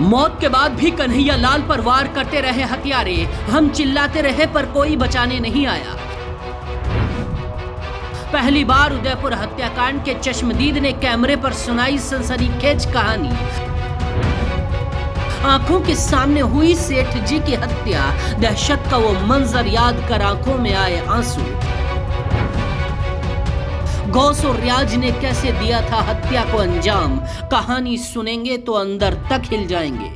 मौत के बाद भी कन्हैया लाल पर वार करते रहे हत्यारे। हम चिल्लाते रहे पर कोई बचाने नहीं आया। पहली बार उदयपुर हत्याकांड के चश्मदीद ने कैमरे पर सुनाई सनसनीखेज कहानी। आंखों के सामने हुई सेठ जी की हत्या, दहशत का वो मंजर याद कर आंखों में आए आंसू। गौस और रियाज ने कैसे दिया था हत्या को अंजाम, कहानी सुनेंगे तो अंदर तक हिल जाएंगे।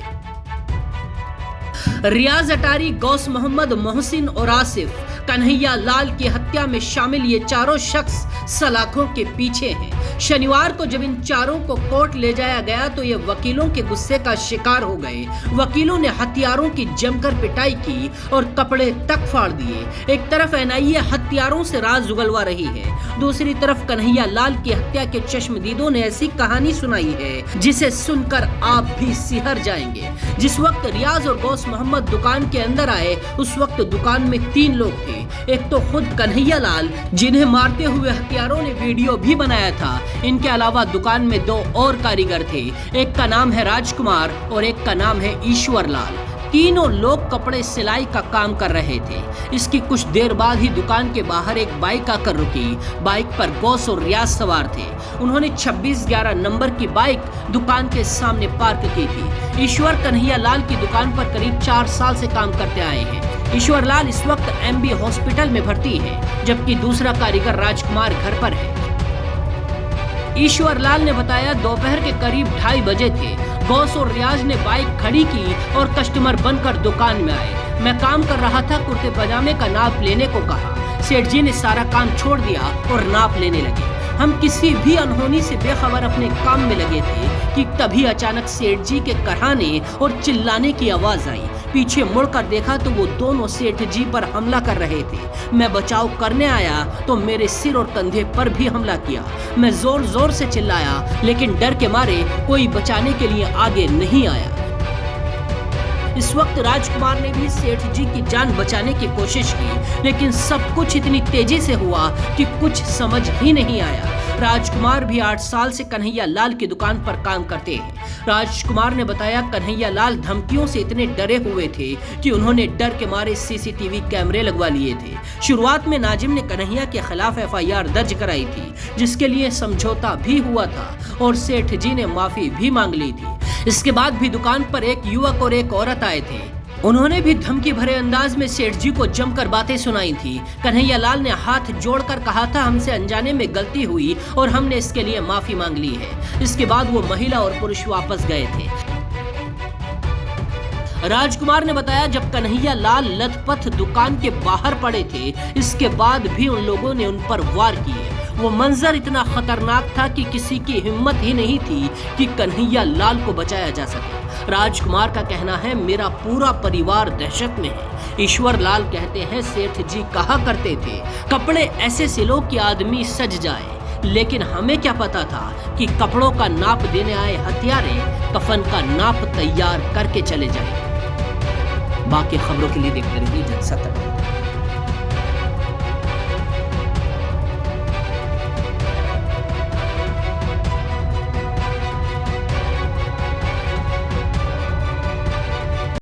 रियाज अटारी, गौस मोहम्मद, मोहसिन और आसिफ, कन्हैया लाल की हत्या में शामिल ये चारों शख्स सलाखों के पीछे हैं। शनिवार को जब इन चारों को कोर्ट ले जाया गया तो ये वकीलों के गुस्से का शिकार हो गए। वकीलों ने हत्यारों की जमकर पिटाई की और कपड़े तक फाड़ दिए। एक तरफ एनआईए हत्यारों से राज उगलवा रही है, दूसरी तरफ कन्हैया लाल की हत्या के चश्मदीदों ने ऐसी कहानी सुनाई है जिसे सुनकर आप भी सिहर जाएंगे। जिस वक्त रियाज और गौस मोहम्मद दुकान के अंदर आए उस वक्त दुकान में 3 लोग थे। एक तो खुद कन्हैया लाल, जिन्हें मारते हुए हत्यारों ने वीडियो भी बनाया था। इनके अलावा दुकान में 2 और कारीगर थे, एक का नाम है राजकुमार और एक का नाम है ईश्वर लाल। तीनों लोग कपड़े सिलाई का काम कर रहे थे। इसकी कुछ देर बाद ही दुकान के बाहर एक बाइक आकर रुकी। बाइक पर गौस और रियाज सवार थे। उन्होंने 2611 नंबर की बाइक दुकान के सामने पार्क की थी। ईश्वर कन्हैया लाल की दुकान पर करीब 4 साल से काम करते आए हैं। ईश्वर लाल इस वक्त एमबी हॉस्पिटल में भर्ती है, जबकि दूसरा कारीगर राजकुमार घर पर है। ईश्वर लाल ने बताया दोपहर के करीब 2:30 बजे थे। गौस और रियाज ने बाइक खड़ी की और कस्टमर बनकर दुकान में आए। मैं काम कर रहा था, कुर्ते पजामे का नाप लेने को कहा। सेठ जी ने सारा काम छोड़ दिया और नाप लेने लगे। हम किसी भी अनहोनी से बेखबर अपने काम में लगे थे कि तभी अचानक सेठ जी के कराहने और चिल्लाने की आवाज आई। पीछे मुड़कर देखा तो वो दोनों सेठ जी पर हमला कर रहे थे। मैं बचाव करने आया तो मेरे सिर और कंधे पर भी हमला किया। मैं जोर जोर से चिल्लाया, लेकिन डर के मारे कोई बचाने के लिए आगे नहीं आया। इस वक्त राजकुमार ने भी सेठ जी की जान बचाने की कोशिश की, लेकिन सब कुछ इतनी तेजी से हुआ कि कुछ समझ ही नहीं आया। राजकुमार भी 8 साल से कन्हैया लाल की दुकान पर काम करते हैं। राजकुमार ने बताया कन्हैया लाल धमकियों से इतने डरे हुए थे कि उन्होंने डर के मारे सीसीटीवी कैमरे लगवा लिए थे। शुरुआत में नाजिम ने कन्हैया के खिलाफ एफआईआर दर्ज कराई थी, जिसके लिए समझौता भी हुआ था और सेठ जी ने माफी भी मांग ली थी। इसके बाद भी दुकान पर एक युवक और एक औरत आए थे। उन्होंने भी धमकी भरे अंदाज में सेठ जी को जमकर बातें सुनाई थी। कन्हैया लाल ने हाथ जोड़कर कहा था हमसे अनजाने में गलती हुई और हमने इसके लिए माफी मांग ली है। इसके बाद वो महिला और पुरुष वापस गए थे। राजकुमार ने बताया जब कन्हैया लाल लथपथ दुकान के बाहर पड़े थे, इसके बाद भी उन लोगों ने उन पर वार किए। वो मंजर इतना खतरनाक था कि किसी की हिम्मत ही नहीं थी कि कन्हैया लाल को बचाया जा सके। राजकुमार का कहना है मेरा पूरा परिवार दहशत में है। ईश्वर लाल कहते हैं सेठ जी कहा करते थे कपड़े ऐसे सिलो कि आदमी सज जाए, लेकिन हमें क्या पता था कि कपड़ों का नाप देने आए हत्यारे कफन का नाप तैयार करके चले जाएंगे। बाकी खबरों के लिए देखते रहिए जनसत्ता।